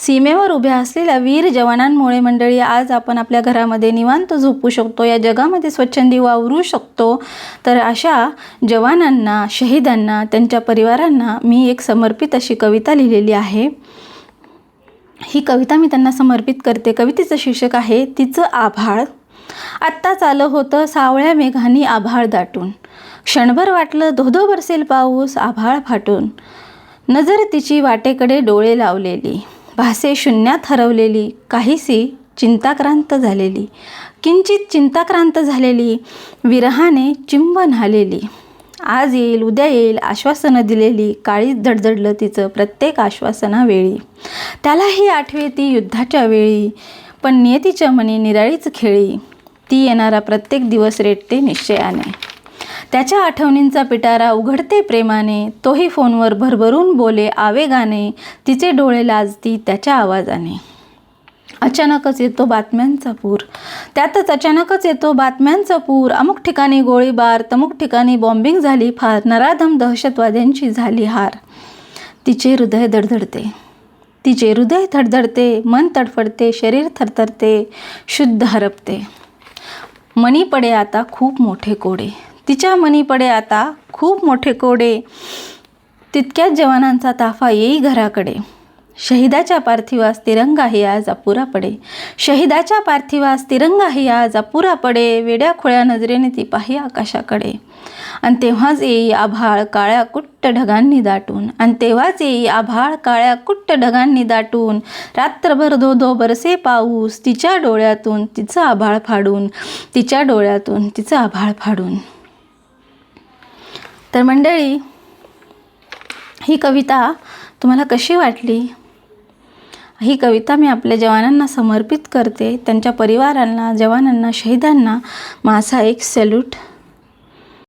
सीमेवर उभ्या असलेल्या वीर जवानांमुळे मंडळी आज आपण आपल्या घरामध्ये निवांत झोपू शकतो, या जगामध्ये स्वच्छंदी वावरू शकतो. तर अशा जवानांना, शहीदांना, त्यांच्या परिवारांना मी एक समर्पित अशी कविता लिहिलेली आहे. ही कविता मी त्यांना समर्पित करते. कवितेचं शीर्षक आहे तिचं आभाळ. आत्ताच आलं होतं सावळ्या मेघांनी आभाळ दाटून, क्षणभर वाटलं धोधो बरसेल पाऊस आभाळ फाटून. नजर तिची वाटेकडे डोळे लावलेली, भासे शून्यात हरवलेली, काहीशी चिंताक्रांत झालेली, किंचित चिंताक्रांत झालेली, विरहाने चिंब न्हालेली. आज येईल उद्या येईल आश्वासनं दिलेली, काळीच धडधडलं तिचं प्रत्येक आश्वासनावेळी. त्यालाही आठवे ती युद्धाच्या वेळी, पण नियतीच्या मनी निराळीच खेळी. ती येणारा प्रत्येक दिवस रेटते निश्चयाने, त्याच्या आठवणींचा पिटारा उघडते प्रेमाने. तोही फोनवर भरभरून बोले आवेगाने, तिचे डोळे लाजती त्याच्या आवाजाने. अचानकच येतो बातम्यांचा पूर, त्यातच अचानकच येतो बातम्यांचा पूर. अमुक ठिकाणी गोळीबार, तमुक ठिकाणी बॉम्बिंग झाली फार, नराधम दहशतवाद्यांची झाली हार. तिचे हृदय धडधडते, तिचे हृदय धडधडते, मन तडफडते, शरीर थरथरते, शुद्ध हरपते. मनी पडे आता खूप मोठे कोडे, तिच्या मनी पडे आता खूप मोठे कोडे. तितक्याच जवानांचा ताफा येई घराकडे, शहीदाच्या पार्थिवास तिरंगाही आज अपुरा पडे. शहीदाच्या पार्थिवास तिरंगाही आज अपुरा पडे. वेड्या खोळ्या नजरेने ती पाही आकाशाकडे, आणि तेव्हाच येई आभाळ काळ्या कुट्ट ढगांनी दाटून, आणि तेव्हाच येई आभाळ काळ्या कुट्ट ढगांनी दाटून. रात्रभर धो बरसे पाऊस तिच्या डोळ्यातून तिचं आभाळ फाडून, तिच्या डोळ्यातून तिचं आभाळ फाडून. तर मंडळी, ही कविता तुम्हाला कशी वाटली? ही कविता मी आपल्या जवानांना समर्पित करते, त्यांच्या परिवारांना, जवानांना, शहीदांना माझा एक सॅल्यूट.